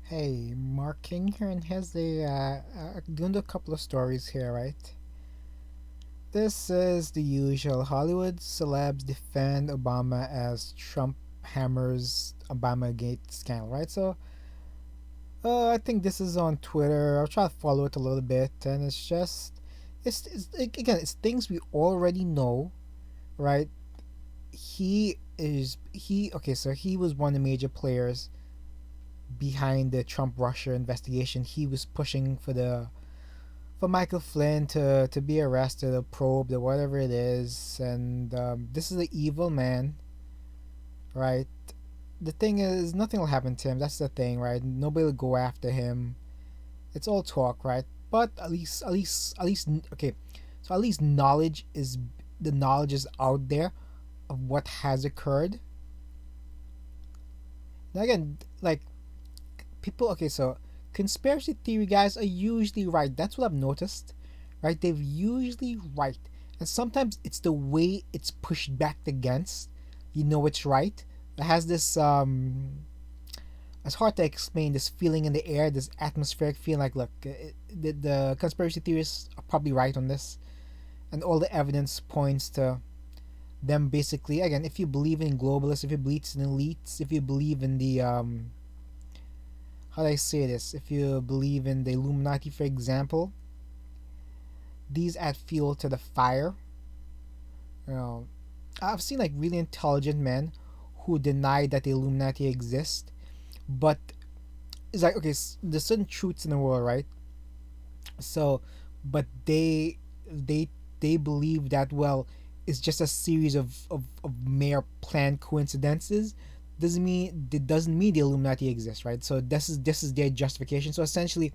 Hey, MarkKing here, and here's doing a couple of stories here, right? This is the usual Hollywood celebs defend Obama as Trump hammers Obamagate scandal, right? I think this is on Twitter. I'll try to follow it a little bit, and again, it's things we already know, right? Okay, so he was one of the major players behind the Trump Russia investigation. He was pushing for Michael Flynn to be arrested or probed or whatever it is. And this is an evil man, right? The thing is, nothing will happen to him. That's the thing, right? Nobody will go after him. It's all talk, right? But okay. So at least knowledge is out there of what has occurred. Now again, like people, okay, so conspiracy theory guys are usually right. That's what I've noticed, right? They're usually right, and sometimes it's the way it's pushed back against. You know, it's right. It has this It's hard to explain, this feeling in the air, this atmospheric feeling. Like, look, the conspiracy theorists are probably right on this, and all the evidence points to them basically. Again, if you believe in globalists, if you believe in elites, if you believe in the how do I say this? If you believe in the Illuminati, for example, these add fuel to the fire. You know, I've seen like really intelligent men who deny that the Illuminati exist, but it's like, okay, there's certain truths in the world, right? So, but they believe that, well, it's just a series of mere planned coincidences. Doesn't mean the Illuminati exists, right? So this is their justification. So essentially,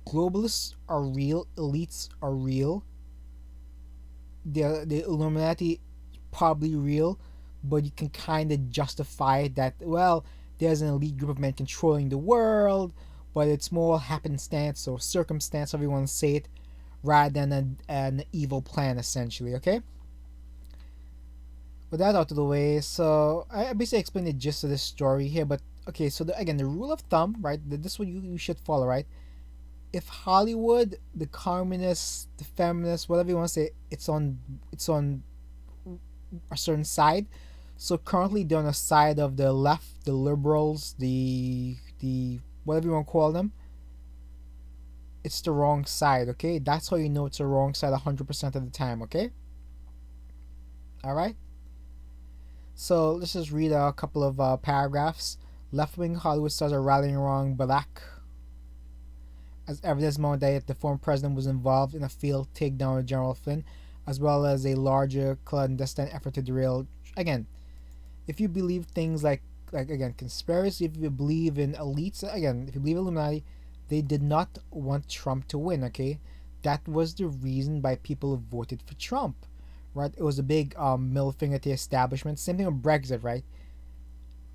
globalists are real, elites are real, the Illuminati probably real, but you can kind of justify that, well, there's an elite group of men controlling the world, but it's more happenstance or circumstance, however you want to say it, rather than an evil plan, essentially. Okay. With that out of the way, so I basically explained the gist of this story here. But okay, so again, the rule of thumb, right? This is what you should follow, right? If Hollywood, the communists, the feminists, whatever you want to say, it's on a certain side. So currently they're on the side of the left, the liberals, the whatever you want to call them. It's the wrong side, okay? That's how you know it's the wrong side 100% of the time, okay? All right. So let's just read a couple of paragraphs. Left-wing Hollywood stars are rallying around Barack as evidence mounted that the former president was involved in a failed takedown of General Flynn, as well as a larger clandestine effort to derail. Again, if you believe things like again conspiracy, if you believe in elites, again, if you believe in Illuminati, they did not want Trump to win. Okay, that was the reason why people voted for Trump, right? It was a big middle finger to the establishment. Same thing with Brexit, right?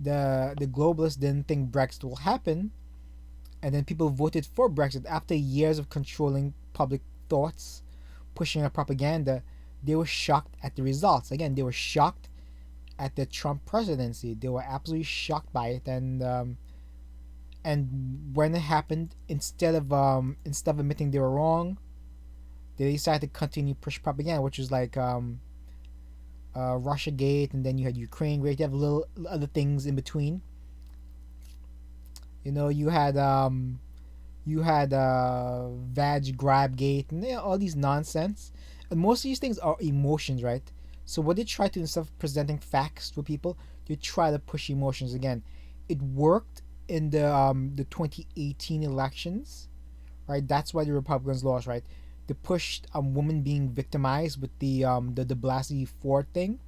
The globalists didn't think Brexit will happen, and then people voted for Brexit after years of controlling public thoughts, pushing out propaganda. They were shocked at the results. Again, they were shocked at the Trump presidency. They were absolutely shocked by it, and when it happened, instead of admitting they were wrong, they decided to continue push propaganda, which was like Russia Gate, and then you had Ukraine Gate. You have little other things in between. You know, you had Vag Grab Gate, and all these nonsense. And most of these things are emotions, right? So what they try to, instead of presenting facts to people, they try to push emotions again. It worked in the 2018 elections, right? That's why the Republicans lost, right? They pushed women being victimized with the De Blasey Ford thing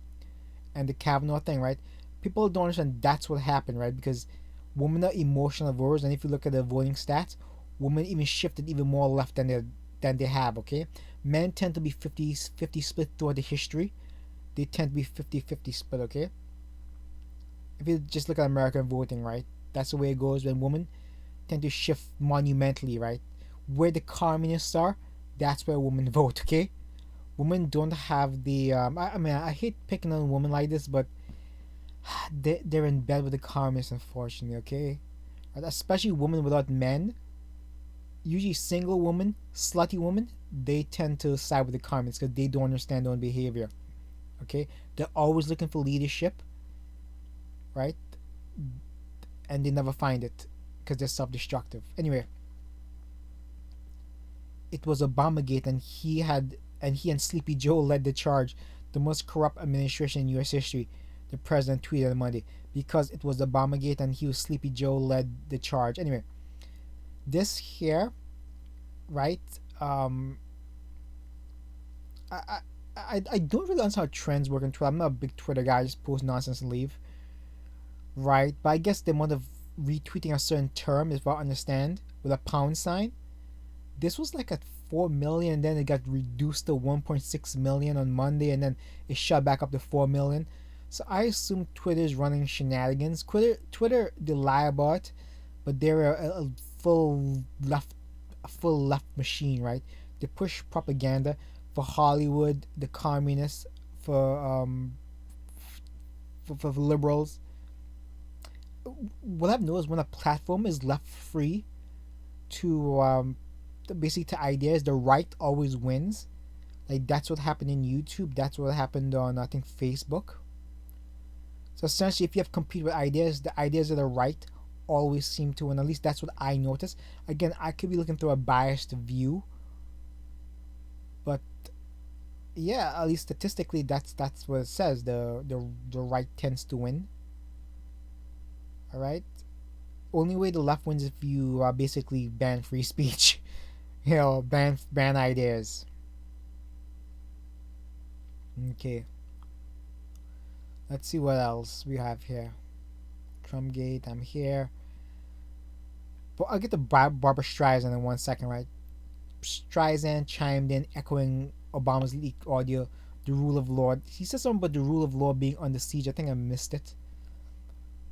and the Kavanaugh thing, right? People don't understand that's what happened, right? Because women are emotional voters, and if you look at the voting stats, women even shifted even more left than they have. Okay, men tend to be 50-50 split throughout the history. They tend to be 50-50 split. Okay, if you just look at American voting, right, that's the way it goes. When women tend to shift monumentally, right, where the communists are, that's where women vote. Okay, women don't have the I mean, I hate picking on women like this, but they're in bed with the communists, unfortunately. Okay, right? Especially women without men, usually single women, slutty women, they tend to side with the communists because they don't understand their own behavior. Okay, they're always looking for leadership, right? And they never find it because they're self-destructive. Anyway, it was Obamagate, and he and Sleepy Joe led the charge, the most corrupt administration in U.S. history. The president tweeted on Monday because it was Obamagate and he was Sleepy Joe led the charge. Anyway, this here, right? Um, I, I don't really understand how trends work on Twitter. I'm not a big Twitter guy. I just post nonsense and leave, right? But I guess the amount of retweeting a certain term is what I understand with a pound sign. This was like at 4 million, and then it got reduced to 1.6 million on Monday, and then it shot back up to 4 million. So I assume Twitter's running shenanigans. Twitter, they lie about, but they're a full left machine, right? They push propaganda for Hollywood, the communists, for liberals. What I've noticed when a platform is left free to basically to ideas, the right always wins. Like that's what happened in YouTube. That's what happened on I think Facebook. So essentially, if you have compete with ideas, the ideas of the right always seem to win. At least that's what I notice. Again, I could be looking through a biased view, but yeah, at least statistically, that's what it says. The right tends to win. All right. Only way the left wins if you basically ban free speech. Ban ideas. Okay. Let's see what else we have here. Trumpgate. I'm here. But I'll get to Barbara Streisand in 1 second, right? Streisand chimed in, echoing Obama's leaked audio, the rule of law. He said something about the rule of law being under siege. I think I missed it.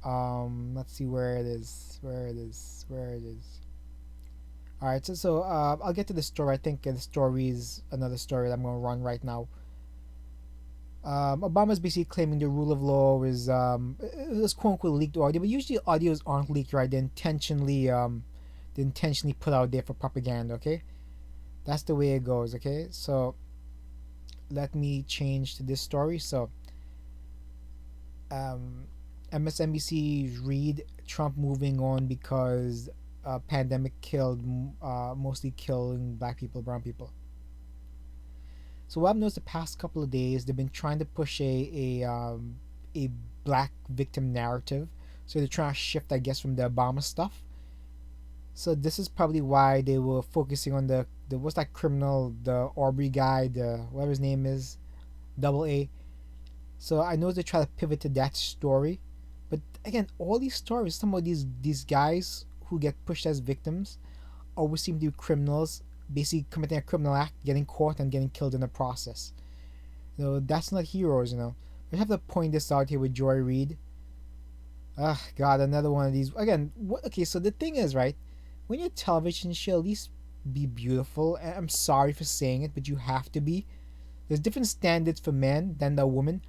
Let's see where it is. All right, so I'll get to the story. I think the story is another story that I'm going to run right now. Obama's basically claiming the rule of law is it was quote unquote leaked audio, but usually audios aren't leaked, right? They intentionally put out there for propaganda. Okay, that's the way it goes. Okay, so let me change to this story. So, MSNBC read Trump moving on because pandemic mostly killing black people, brown people. So what I've noticed the past couple of days, they've been trying to push a black victim narrative. So they're trying to shift, I guess, from the Obama stuff. So this is probably why they were focusing on the what's that criminal, the Aubrey guy, the whatever his name is, double A. So I know they try to pivot to that story, but again, all these stories, some of these guys who get pushed as victims always seem to be criminals, basically committing a criminal act, getting caught, and getting killed in the process. That's not heroes. We have to point this out here with Joy Reid. Ah, God, another one of these. Again, okay, so the thing is, right, when your television show, at least be beautiful. And I'm sorry for saying it, but you have to be. There's different standards for men than the women.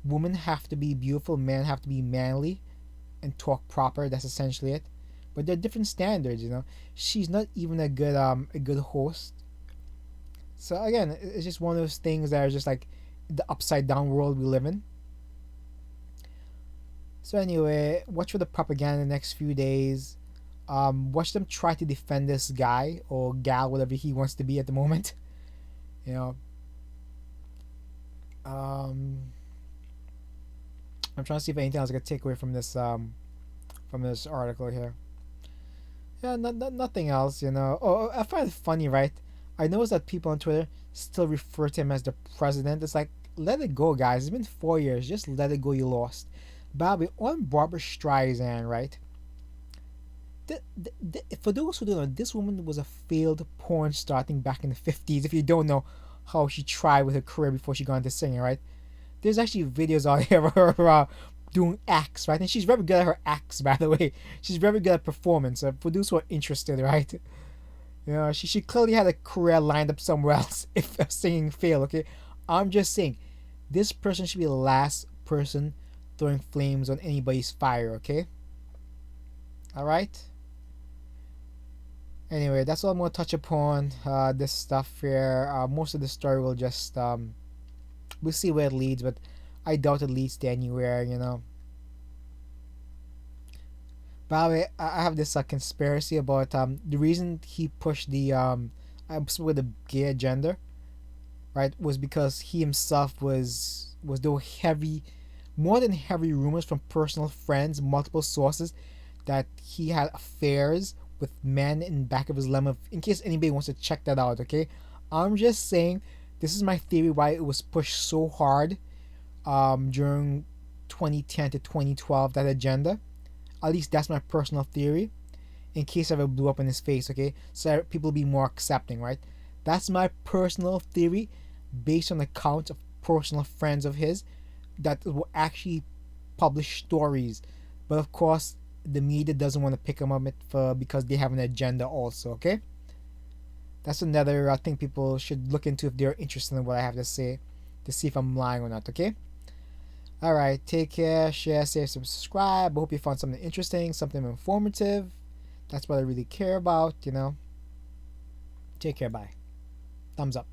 Women have to be beautiful, men have to be manly and talk proper. That's essentially it. But there are different standards. She's not even a good host. So again, it's just one of those things that are just like the upside down world we live in. So anyway, watch for the propaganda the next few days. Watch them try to defend this guy or gal, whatever he wants to be at the moment. You know. I'm trying to see if anything else I could take away from this article here. Yeah, nothing else. Oh, I find it funny, right? I noticed that people on Twitter still refer to him as the president. It's like, let it go, guys. It's been 4 years. Just let it go. You lost. Bobby, on Barbara Streisand, right? For those who don't know, this woman was a failed porn star starting back in the 50s. If you don't know how she tried with her career before she got into singing, right? There's actually videos out here of her doing acts, right? And she's very good at her acts, by the way. She's very good at performance. For those who are interested, right? She clearly had a career lined up somewhere else if singing failed, okay? I'm just saying, this person should be the last person throwing flames on anybody's fire, okay? Alright? Anyway, that's all I'm gonna touch upon. This stuff here. Most of the story will just we'll see where it leads, but I doubt it leads to anywhere. By the way, I have this conspiracy about the reason he pushed the with the gay agenda, right, was because he himself was there were heavy, more than heavy rumors from personal friends, multiple sources, that he had affairs with men in the back of his limo. In case anybody wants to check that out, okay, I'm just saying this is my theory why it was pushed so hard during 2010 to 2012, that agenda. At least that's my personal theory. In case of it blew up in his face, okay, so people be more accepting, right? That's my personal theory, based on accounts of personal friends of his that will actually publish stories. But of course, the media doesn't want to pick them up for because they have an agenda also. Okay, that's another thing people should look into if they're interested in what I have to say, to see if I'm lying or not. Okay. All right. Take care. Share, save, subscribe. I hope you found something interesting, something informative. That's what I really care about. Take care. Bye. Thumbs up.